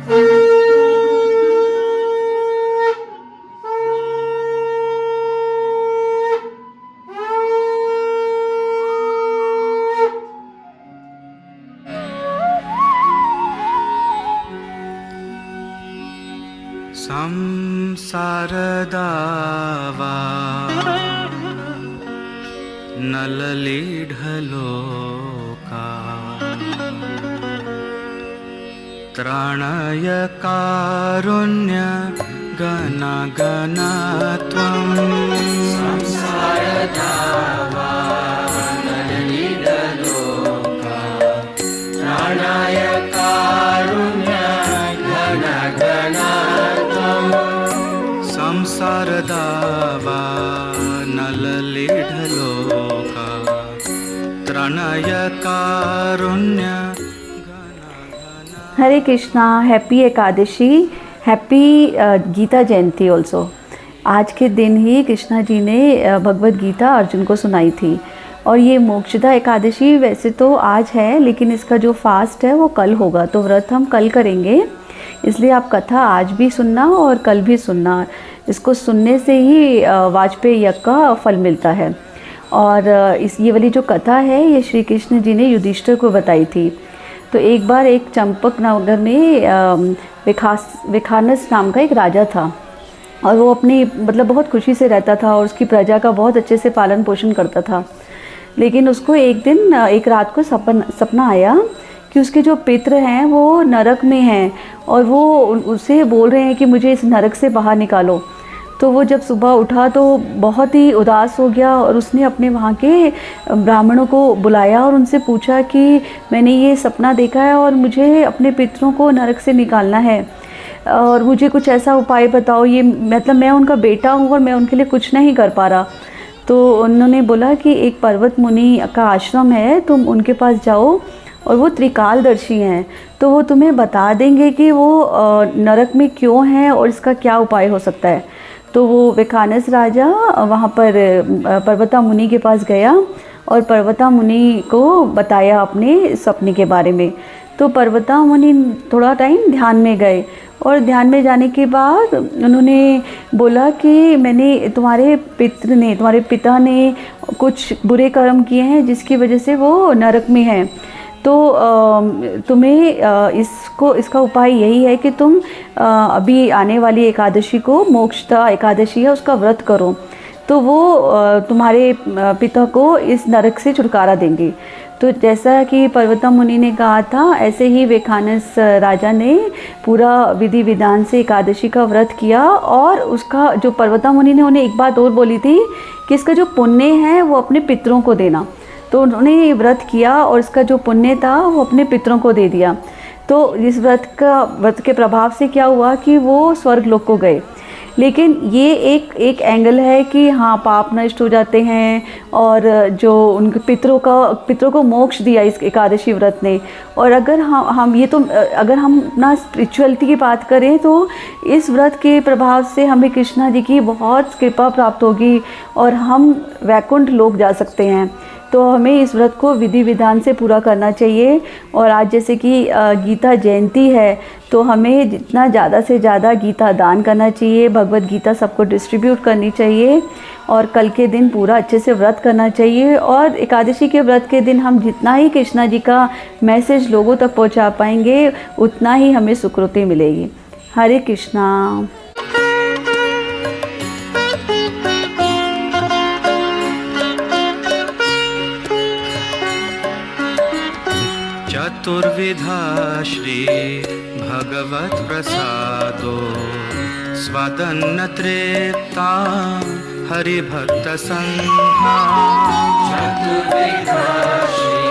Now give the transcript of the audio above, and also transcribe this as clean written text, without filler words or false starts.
संसारदावा नललीढलोका त्राणाय कारुण्य गणागणत्वं संसारदावा नललीढलोका त्राणाय कारुण्य गणागणत्वं संसारदावा नललीढलोका त्राणाय कारुण्य। हरे Krishna. Happy Ekadashi, happy Gita Jayanti also. आज के दिन ही कृष्णा जी ने भगवत गीता अर्जुन को सुनाई थी। और ये मोक्षदा एकादशी वैसे तो आज है, लेकिन इसका जो फास्ट है वो कल होगा, तो व्रत हम कल करेंगे। इसलिए आप कथा आज भी सुनना और कल भी सुनना। इसको सुनने से ही वाजपेयी यज्ञ का फल मिलता है। और ये वाली जो कथा है ये श्री कृष्ण जी ने युधिष्ठिर को बताई थी। तो एक बार एक चंपक नगर में विखानस नाम का एक राजा था, और वो अपनी बहुत खुशी से रहता था और उसकी प्रजा का बहुत अच्छे से पालन पोषण करता था। लेकिन उसको एक दिन एक रात को सपना आया कि उसके जो पितृ हैं वो नरक में हैं और वो उससे बोल रहे हैं कि मुझे इस नरक से बाहर निकालो। तो वो जब सुबह उठा तो बहुत ही उदास हो गया और उसने अपने वहाँ के ब्राह्मणों को बुलाया और उनसे पूछा कि मैंने ये सपना देखा है और मुझे अपने पितरों को नरक से निकालना है, और मुझे कुछ ऐसा उपाय बताओ। ये मैं उनका बेटा हूँ और मैं उनके लिए कुछ नहीं कर पा रहा। तो उन्होंने बोला कि एक पर्वत मुनि का आश्रम है, तुम उनके पास जाओ और वो त्रिकालदर्शी हैं, तो वो तुम्हें बता देंगे कि वो नरक में क्यों हैं और इसका क्या उपाय हो सकता है। तो वो विखानस राजा वहाँ पर पर्वता मुनि के पास गया और पर्वता मुनि को बताया अपने सपने के बारे में। तो पर्वता मुनि थोड़ा टाइम ध्यान में गए और ध्यान में जाने के बाद उन्होंने बोला कि मैंने तुम्हारे पिता ने कुछ बुरे कर्म किए हैं जिसकी वजह से वो नरक में हैं। तो तुम्हें इसका उपाय यही है कि तुम अभी आने वाली एकादशी को मोक्षदा एकादशी है उसका व्रत करो, तो वो तुम्हारे पिता को इस नरक से छुटकारा देंगे। तो जैसा कि पर्वता मुनि ने कहा था, ऐसे ही विखानस राजा ने पूरा विधि विधान से एकादशी का व्रत किया। और उसका जो पर्वता मुनि ने उन्हें एक बात और बोली थी कि इसका जो पुण्य है वो अपने पितरों को देना। तो उन्होंने ये व्रत किया और इसका जो पुण्य था वो अपने पितरों को दे दिया। तो इस व्रत के प्रभाव से क्या हुआ कि वो स्वर्ग लोक को गए। लेकिन ये एक एंगल है कि हाँ, पाप नष्ट हो जाते हैं और जो उनके पितरों को मोक्ष दिया इस एकादशी व्रत ने। और अगर अगर हम अपना स्पिरिचुअलिटी की बात करें तो इस व्रत के प्रभाव से हमें कृष्णा जी की बहुत कृपा प्राप्त होगी और हम वैकुंठ लोक जा सकते हैं। तो हमें इस व्रत को विधि विधान से पूरा करना चाहिए। और आज जैसे कि गीता जयंती है, तो हमें जितना ज़्यादा से ज़्यादा गीता दान करना चाहिए, भगवत गीता सबको डिस्ट्रीब्यूट करनी चाहिए और कल के दिन पूरा अच्छे से व्रत करना चाहिए। और एकादशी के व्रत के दिन हम जितना ही कृष्णा जी का मैसेज लोगों तक पहुंचा पाएंगे उतना ही हमें सुकृति मिलेगी। हरे कृष्णा। चतुर्विधा श्री भगवत प्रसादो स्वदन्न तृप्ता हरिभक्त संघा। चतुर्विधा श्री